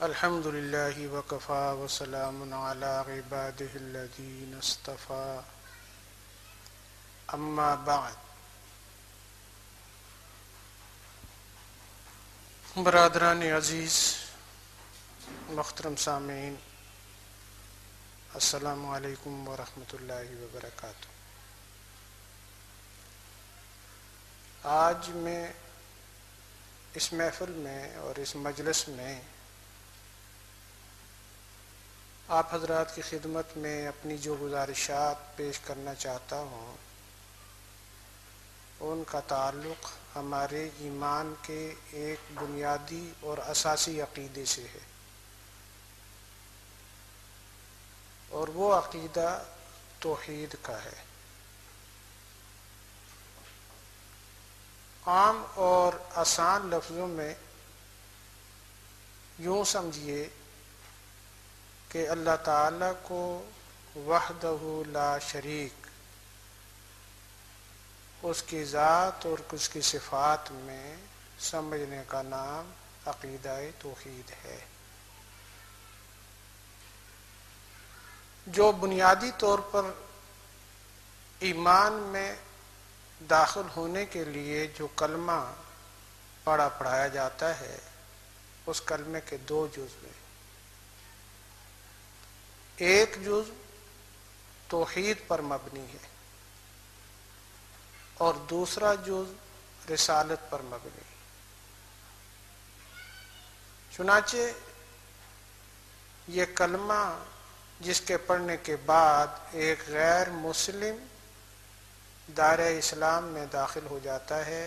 الحمد للہ وکفا وسلام علی عبادہ الذین اصطفی اما بعد۔ برادران عزیز، محترم سامعین، السلام علیکم ورحمۃ اللہ وبرکاتہ۔ آج میں اس محفل میں اور اس مجلس میں آپ حضرات کی خدمت میں اپنی جو گزارشات پیش کرنا چاہتا ہوں ان کا تعلق ہمارے ایمان کے ایک بنیادی اور اساسی عقیدے سے ہے، اور وہ عقیدہ توحید کا ہے۔ عام اور آسان لفظوں میں یوں سمجھیے کہ اللہ تعالیٰ کو وحدہ لا شریک اس کی ذات اور اس کی صفات میں سمجھنے کا نام عقیدہ توحید ہے، جو بنیادی طور پر ایمان میں داخل ہونے کے لیے جو کلمہ پڑھایا جاتا ہے، اس کلمے کے دو جز ہیں۔ ایک جز توحید پر مبنی ہے اور دوسرا جز رسالت پر مبنی ہے۔ چنانچہ یہ کلمہ جس کے پڑھنے کے بعد ایک غیر مسلم دائرہ اسلام میں داخل ہو جاتا ہے،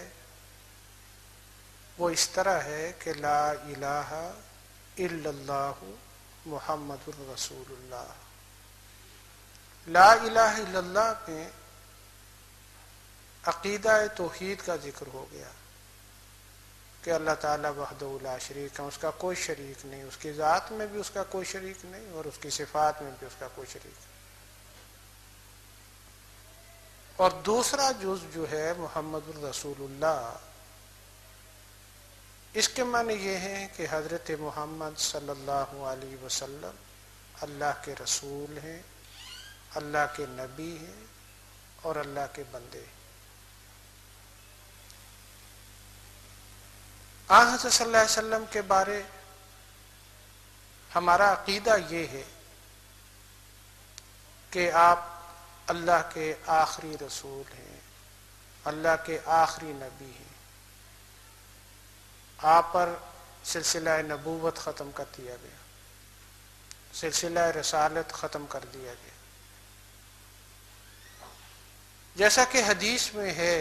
وہ اس طرح ہے کہ لا الہ الا اللہ محمد الرسول اللہ۔ لا الہ الا اللہ میں عقیدہ توحید کا ذکر ہو گیا کہ اللہ تعالیٰ وحدہ لا شریک ہے، اس کا کوئی شریک نہیں، اس کی ذات میں بھی اس کا کوئی شریک نہیں اور اس کی صفات میں بھی اس کا کوئی شریک نہیں۔ اور دوسرا جز جو ہے محمد الرسول اللہ، اس کے معنی یہ ہیں کہ حضرت محمد صلی اللہ علیہ وسلم اللہ کے رسول ہیں، اللہ کے نبی ہیں اور اللہ کے بندے ہیں۔ آن حضرت صلی اللہ علیہ وسلم کے بارے ہمارا عقیدہ یہ ہے کہ آپ اللہ کے آخری رسول ہیں، اللہ کے آخری نبی ہیں۔ آپ پر سلسلہ نبوت ختم کر دیا گیا، سلسلہ رسالت ختم کر دیا گیا۔ جیسا کہ حدیث میں ہے،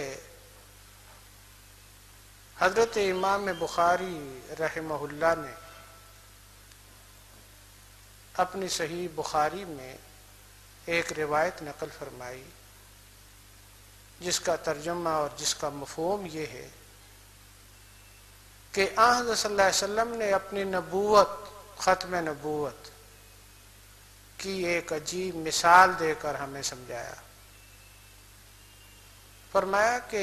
حضرت امام بخاری رحمہ اللہ نے اپنی صحیح بخاری میں ایک روایت نقل فرمائی جس کا ترجمہ اور جس کا مفہوم یہ ہے کہ آن حضرت صلی اللہ علیہ وسلم نے اپنی نبوت، ختم نبوت کی ایک عجیب مثال دے کر ہمیں سمجھایا۔ فرمایا کہ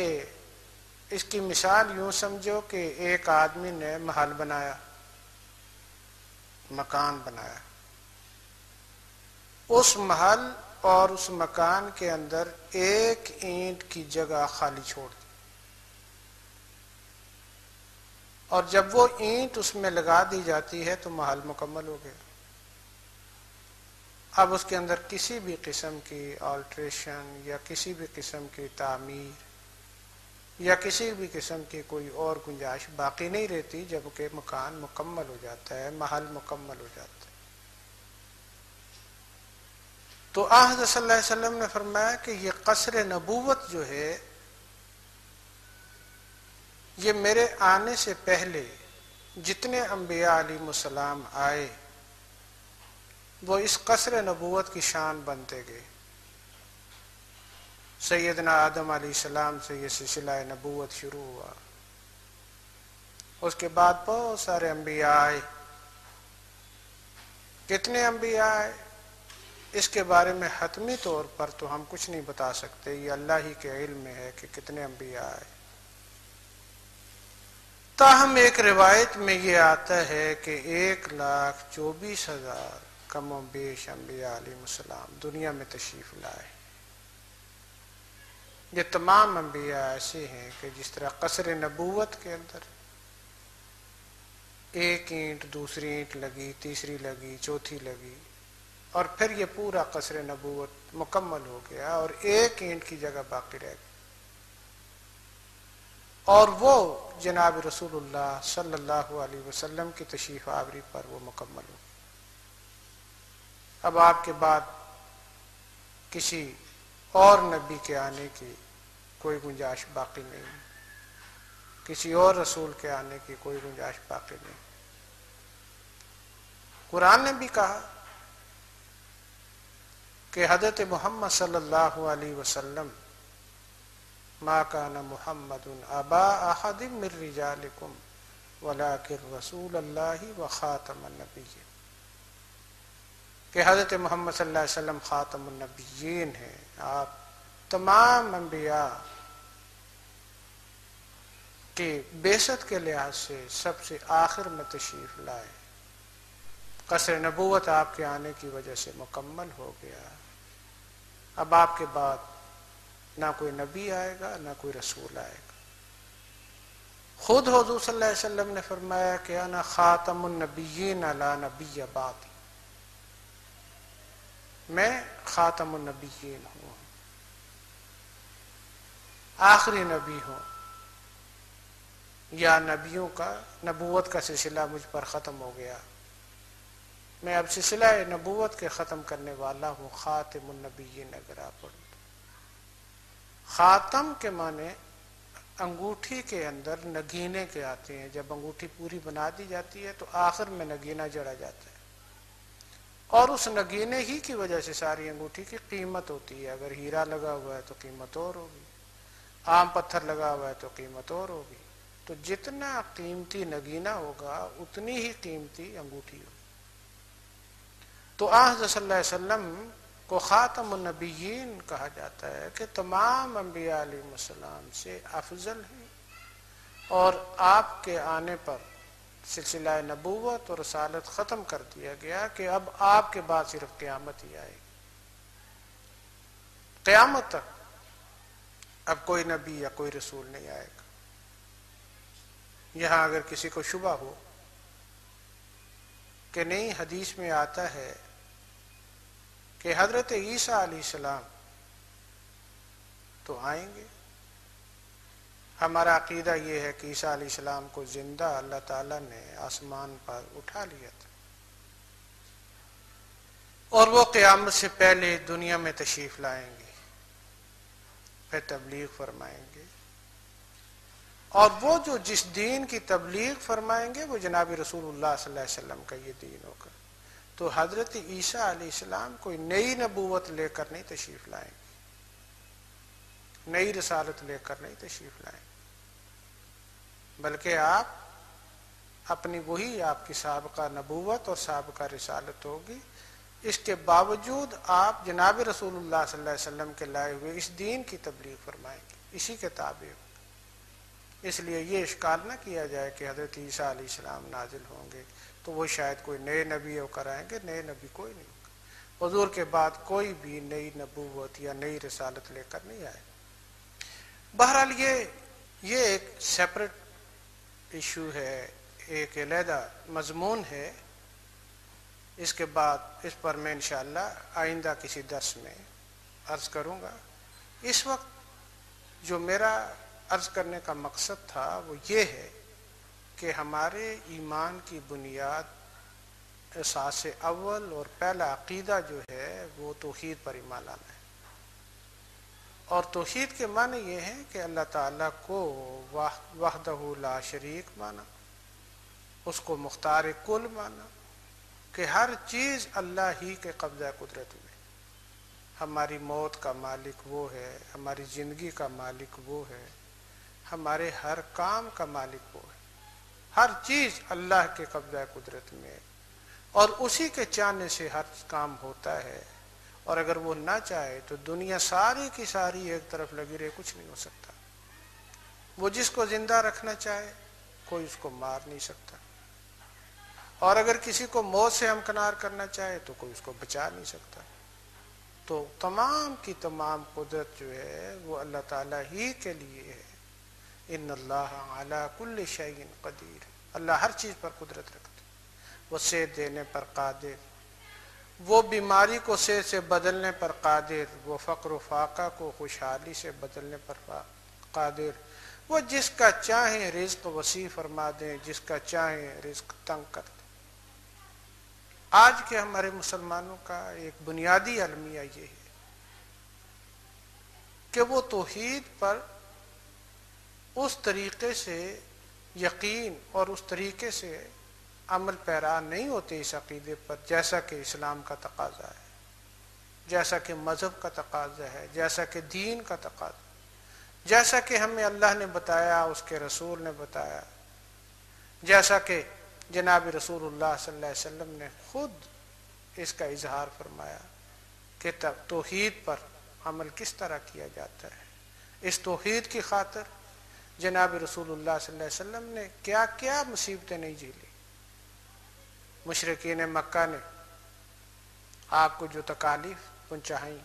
اس کی مثال یوں سمجھو کہ ایک آدمی نے محل بنایا، مکان بنایا، اس محل اور اس مکان کے اندر ایک اینٹ کی جگہ خالی چھوڑ دی، اور جب وہ اینٹ اس میں لگا دی جاتی ہے تو محل مکمل ہو گیا۔ اب اس کے اندر کسی بھی قسم کی آلٹریشن یا کسی بھی قسم کی تعمیر یا کسی بھی قسم کی کوئی اور گنجائش باقی نہیں رہتی، جبکہ مکان مکمل ہو جاتا ہے، محل مکمل ہو جاتا ہے۔ تو حضرت صلی اللہ علیہ وسلم نے فرمایا کہ یہ قصر نبوت جو ہے، یہ میرے آنے سے پہلے جتنے انبیاء علیہ السلام آئے وہ اس قصر نبوت کی شان بنتے گئے۔ سیدنا آدم علیہ السلام سے یہ سلسلہ نبوت شروع ہوا، اس کے بعد بہت سارے انبیاء آئے۔ کتنے انبیاء آئے اس کے بارے میں حتمی طور پر تو ہم کچھ نہیں بتا سکتے، یہ اللہ ہی کے علم میں ہے کہ کتنے انبیاء آئے۔ تاہم ایک روایت میں یہ آتا ہے کہ 1,24,000 کم و بیش انبیاء علیہ السلام دنیا میں تشریف لائے۔ یہ تمام انبیاء ایسے ہیں کہ جس طرح قصر نبوت کے اندر ایک اینٹ دوسری اینٹ لگی، تیسری لگی، چوتھی لگی، اور پھر یہ پورا قصر نبوت مکمل ہو گیا اور ایک اینٹ کی جگہ باقی رہ گئی، اور وہ جناب رسول اللہ صلی اللہ علیہ وسلم کی تشریف آوری پر وہ مکمل ہو گئی۔ اب آپ کے بعد کسی اور نبی کے آنے کی کوئی گنجائش باقی نہیں، کسی اور رسول کے آنے کی کوئی گنجائش باقی نہیں۔ قرآن نے بھی کہا کہ حضرت محمد صلی اللہ علیہ وسلم ما کان محمد ابا احد من رجالکم ولکن رسول اللہ وخاتم النبیین، کہ حضرت محمد صلی اللہ علیہ وسلم خاتم النبیین ہیں، آپ تمام انبیاء کی بعثت کے لحاظ سے سب سے آخر میں تشریف لائے، قصر نبوت آپ کے آنے کی وجہ سے مکمل ہو گیا۔ اب آپ کے بعد نہ کوئی نبی آئے گا نہ کوئی رسول آئے گا۔ خود حضور صلی اللہ علیہ وسلم نے فرمایا کہ انا خاتم النبیین لا نبی بعد، میں خاتم النبیین ہوں، آخری نبی ہوں، یا نبیوں کا نبوت کا سلسلہ مجھ پر ختم ہو گیا، میں اب سلسلہ نبوت کے ختم کرنے والا ہوں، خاتم النبیین اگر آپ پڑھیں۔ خاتم کے معنی انگوٹھی کے اندر نگینے کے آتے ہیں، جب انگوٹھی پوری بنا دی جاتی ہے تو آخر میں نگینہ جڑا جاتا ہے، اور اس نگینے ہی کی وجہ سے ساری انگوٹھی کی قیمت ہوتی ہے۔ اگر ہیرا لگا ہوا ہے تو قیمت اور ہوگی، عام پتھر لگا ہوا ہے تو قیمت اور ہوگی، تو جتنا قیمتی نگینہ ہوگا اتنی ہی قیمتی انگوٹھی ہوگی۔ تو حضرت صلی اللہ علیہ وسلم کو خاتم النبیین کہا جاتا ہے کہ تمام انبیاء علیہ السلام سے افضل ہیں، اور آپ کے آنے پر سلسلہ نبوت اور رسالت ختم کر دیا گیا کہ اب آپ کے بعد صرف قیامت ہی آئے گی، قیامت تک اب کوئی نبی یا کوئی رسول نہیں آئے گا۔ یہاں اگر کسی کو شبہ ہو کہ نہیں، حدیث میں آتا ہے کہ حضرت عیسیٰ علیہ السلام تو آئیں گے، ہمارا عقیدہ یہ ہے کہ عیسیٰ علیہ السلام کو زندہ اللہ تعالیٰ نے آسمان پر اٹھا لیا تھا، اور وہ قیامت سے پہلے دنیا میں تشریف لائیں گے، پھر تبلیغ فرمائیں گے، اور وہ جو جس دین کی تبلیغ فرمائیں گے وہ جناب رسول اللہ صلی اللہ علیہ وسلم کا یہ دین ہوگا۔ تو حضرت عیسیٰ علیہ السلام کوئی نئی نبوت لے کر نہیں تشریف لائیں گے، نئی رسالت لے کر نہیں تشریف لائیں گے، بلکہ آپ اپنی وہی آپ کی سابقہ نبوت اور سابقہ رسالت ہوگی، اس کے باوجود آپ جناب رسول اللہ صلی اللہ علیہ وسلم کے لائے ہوئے اس دین کی تبلیغ فرمائیں گے، اسی کے تابع ہوں گے۔ اس لیے یہ اشکال نہ کیا جائے کہ حضرت عیسیٰ علیہ السلام نازل ہوں گے تو وہ شاید کوئی نئے نبی ہو کر آئیں گے، نئے نبی کوئی نہیں ہوگا، حضور کے بعد کوئی بھی نئی نبوت یا نئی رسالت لے کر نہیں آئے۔ بہرحال یہ ایک سیپریٹ ایشو ہے، ایک علیحدہ مضمون ہے، اس کے بعد اس پر میں انشاءاللہ آئندہ کسی درس میں عرض کروں گا۔ اس وقت جو میرا عرض کرنے کا مقصد تھا وہ یہ ہے کہ ہمارے ایمان کی بنیاد، اساس اول اور پہلا عقیدہ جو ہے وہ توحید پر ایمان لانا ہے، اور توحید کے معنی یہ ہے کہ اللہ تعالیٰ کو وحدہ لا شریک مانا، اس کو مختار کل مانا، کہ ہر چیز اللہ ہی کے قبضہ قدرت میں، ہماری موت کا مالک وہ ہے، ہماری زندگی کا مالک وہ ہے، ہمارے ہر کام کا مالک وہ ہے، ہر چیز اللہ کے قبضہ قدرت میں، اور اسی کے چاہنے سے ہر کام ہوتا ہے، اور اگر وہ نہ چاہے تو دنیا ساری کی ساری ایک طرف لگی رہے، کچھ نہیں ہو سکتا۔ وہ جس کو زندہ رکھنا چاہے کوئی اس کو مار نہیں سکتا، اور اگر کسی کو موت سے ہمکنار کرنا چاہے تو کوئی اس کو بچا نہیں سکتا۔ تو تمام کی تمام قدرت جو ہے وہ اللہ تعالیٰ ہی کے لیے ہے۔ ان اللہ علی کل شیء قدیر، اللہ ہر چیز پر قدرت رکھتا ہے، وہ صحت دینے پر قادر، وہ بیماری کو صحت سے بدلنے پر قادر، وہ فقر و فاقہ کو خوشحالی سے بدلنے پر قادر، وہ جس کا چاہے رزق وسیع فرما دیں، جس کا چاہے رزق تنگ کر دیں۔ آج کے ہمارے مسلمانوں کا ایک بنیادی المیہ یہ ہے کہ وہ توحید پر اس طریقے سے یقین اور اس طریقے سے عمل پیرا نہیں ہوتے اس عقیدے پر جیسا کہ اسلام کا تقاضا ہے، جیسا کہ مذہب کا تقاضا ہے، جیسا کہ دین کا تقاضا، جیسا کہ ہمیں اللہ نے بتایا، اس کے رسول نے بتایا، جیسا کہ جناب رسول اللہ صلی اللہ علیہ وسلم نے خود اس کا اظہار فرمایا کہ توحید پر عمل کس طرح کیا جاتا ہے۔ اس توحید کی خاطر جناب رسول اللہ صلی اللہ علیہ وسلم نے کیا کیا مصیبتیں نہیں جھیلی۔ مشرکین مکہ نے آپ کو جو تکالیف پہنچائیں،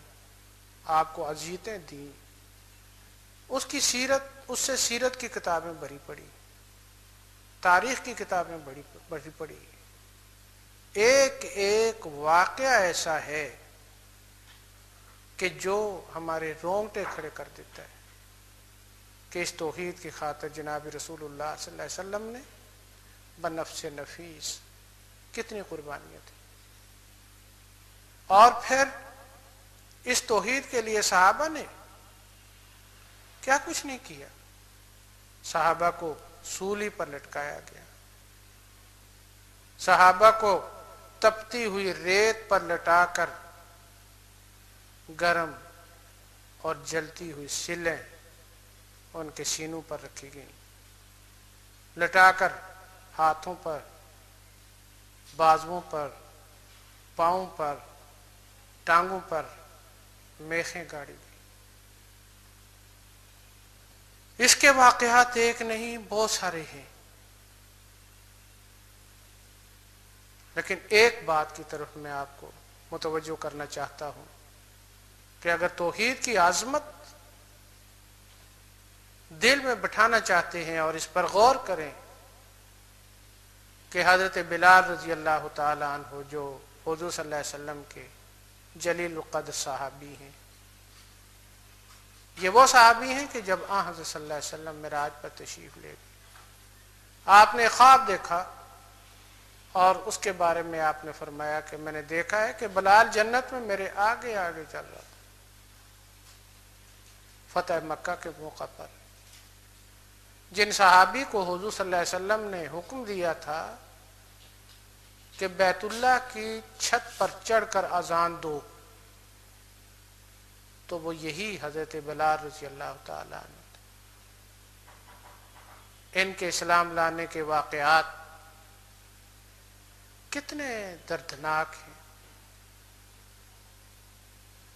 آپ کو اذیتیں دیں، اس کی سیرت، اس سے سیرت کی کتابیں بھری پڑی، تاریخ کی کتابیں بڑی پڑی، ایک ایک واقعہ ایسا ہے کہ جو ہمارے رونگٹے کھڑے کر دیتا ہے کہ اس توحید کی خاطر جناب رسول اللہ صلی اللہ علیہ وسلم نے بنفس نفیس کتنی قربانیاں تھیں، اور پھر اس توحید کے لیے صحابہ نے کیا کچھ نہیں کیا۔ صحابہ کو سولی پر لٹکایا گیا، صحابہ کو تپتی ہوئی ریت پر لٹا کر گرم اور جلتی ہوئی سلیں ان کے سینوں پر رکھی گئیں، لٹا کر ہاتھوں پر، بازوؤں پر، پاؤں پر، ٹانگوں پر میخیں گاڑی گئی۔ اس کے واقعات ایک نہیں بہت سارے ہیں، لیکن ایک بات کی طرف میں آپ کو متوجہ کرنا چاہتا ہوں کہ اگر توحید کی عظمت دل میں بٹھانا چاہتے ہیں اور اس پر غور کریں کہ حضرت بلال رضی اللہ تعالی عنہ جو حضور صلی اللہ علیہ وسلم کے جلیل القدر صحابی ہیں، یہ وہ صحابی ہیں کہ جب حضرت صلی اللہ علیہ وسلم معراج پر تشریف لے گئے، آپ نے خواب دیکھا اور اس کے بارے میں آپ نے فرمایا کہ میں نے دیکھا ہے کہ بلال جنت میں میرے آگے آگے چل رہا تھا۔ فتح مکہ کے موقع پر جن صحابی کو حضور صلی اللہ علیہ وسلم نے حکم دیا تھا کہ بیت اللہ کی چھت پر چڑھ کر اذان دو، تو وہ یہی حضرت بلال رضی اللہ تعالیٰ عنہ تھے۔ ان کے اسلام لانے کے واقعات کتنے دردناک ہیں،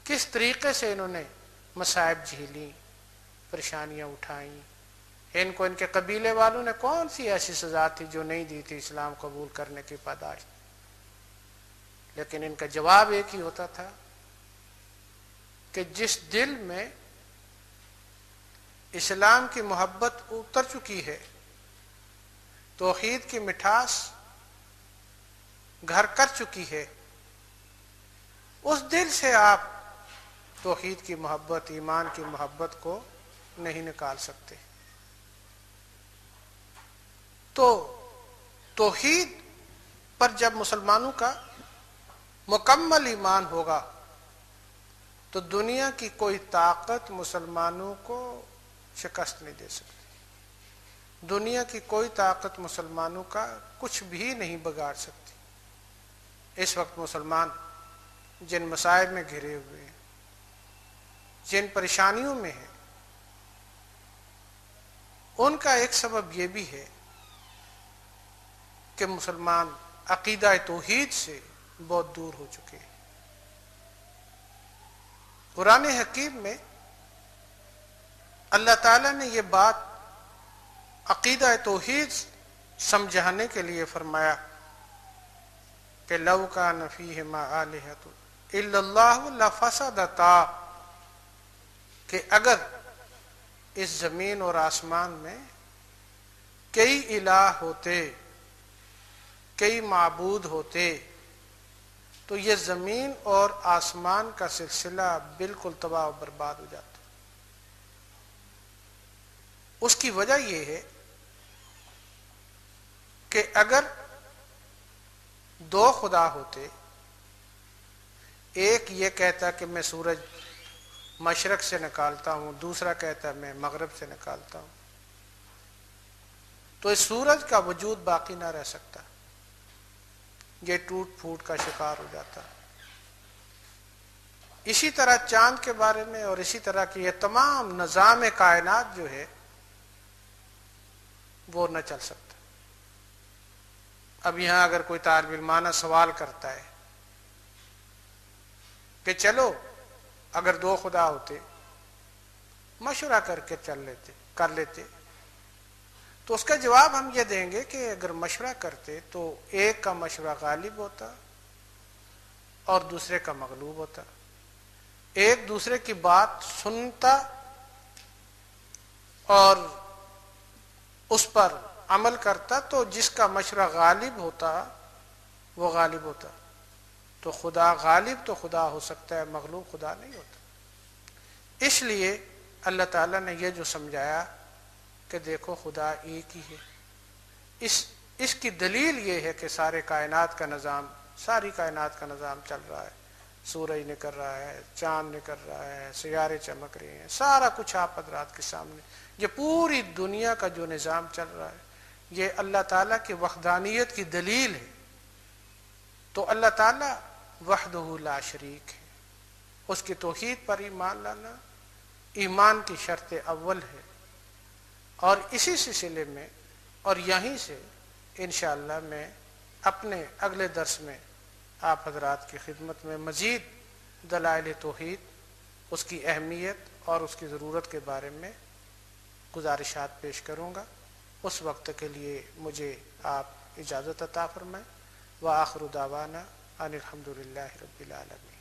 کس طریقے سے انہوں نے مصائب جھیلی، پریشانیاں اٹھائیں۔ ان کو ان کے قبیلے والوں نے کون سی ایسی سزا تھی جو نہیں دی تھی اسلام قبول کرنے کی پاداش، لیکن ان کا جواب ایک ہی ہوتا تھا کہ جس دل میں اسلام کی محبت اتر چکی ہے، توحید کی مٹھاس گھر کر چکی ہے، اس دل سے آپ توحید کی محبت، ایمان کی محبت کو نہیں نکال سکتے۔ تو توحید پر جب مسلمانوں کا مکمل ایمان ہوگا تو دنیا کی کوئی طاقت مسلمانوں کو شکست نہیں دے سکتی، دنیا کی کوئی طاقت مسلمانوں کا کچھ بھی نہیں بگاڑ سکتی۔ اس وقت مسلمان جن مصائب میں گھرے ہوئے ہیں، جن پریشانیوں میں ہیں، ان کا ایک سبب یہ بھی ہے کہ مسلمان عقیدہ توحید سے بہت دور ہو چکے ہیں۔ قرآن حکیم میں اللہ تعالیٰ نے یہ بات عقیدہ توحید سمجھانے کے لیے فرمایا کہ لو کان فیہما آلہۃ الا اللہ لفسدتا، کہ اگر اس زمین اور آسمان میں کئی الہ ہوتے، کئی معبود ہوتے، تو یہ زمین اور آسمان کا سلسلہ بالکل تباہ و برباد ہو جاتا۔ اس کی وجہ یہ ہے کہ اگر دو خدا ہوتے، ایک یہ کہتا کہ میں سورج مشرق سے نکالتا ہوں، دوسرا کہتا میں مغرب سے نکالتا ہوں، تو اس سورج کا وجود باقی نہ رہ سکتا، یہ ٹوٹ پھوٹ کا شکار ہو جاتا۔ اسی طرح چاند کے بارے میں اور اسی طرح کی یہ تمام نظام کائنات جو ہے وہ نہ چل سکتا۔ اب یہاں اگر کوئی طالب علمانہ سوال کرتا ہے کہ چلو اگر دو خدا ہوتے مشورہ کر کے کر لیتے، تو اس کا جواب ہم یہ دیں گے کہ اگر مشورہ کرتے تو ایک کا مشورہ غالب ہوتا اور دوسرے کا مغلوب ہوتا، ایک دوسرے کی بات سنتا اور اس پر عمل کرتا، تو جس کا مشورہ غالب ہوتا وہ غالب ہوتا۔ تو خدا غالب تو خدا ہو سکتا ہے، مغلوب خدا نہیں ہوتا۔ اس لیے اللہ تعالیٰ نے یہ جو سمجھایا کہ دیکھو خدا ایک ہی ہے، اس کی دلیل یہ ہے کہ ساری کائنات کا نظام چل رہا ہے، سورج نکل رہا ہے، چاند نکل رہا ہے، سیارے چمک رہے ہیں، سارا کچھ آپ حضرات کے سامنے، یہ پوری دنیا کا جو نظام چل رہا ہے یہ اللہ تعالیٰ کی وحدانیت کی دلیل ہے۔ تو اللہ تعالیٰ وحدہ لا شریک ہے، اس کی توحید پر ایمان لانا ایمان کی شرط اول ہے۔ اور اسی سلسلے میں اور یہیں سے انشاءاللہ میں اپنے اگلے درس میں آپ حضرات کی خدمت میں مزید دلائل توحید، اس کی اہمیت اور اس کی ضرورت کے بارے میں گزارشات پیش کروں گا۔ اس وقت کے لیے مجھے آپ اجازت عطا فرمائیں۔ وآخر دعوانا ان الحمد للہ رب العالمین۔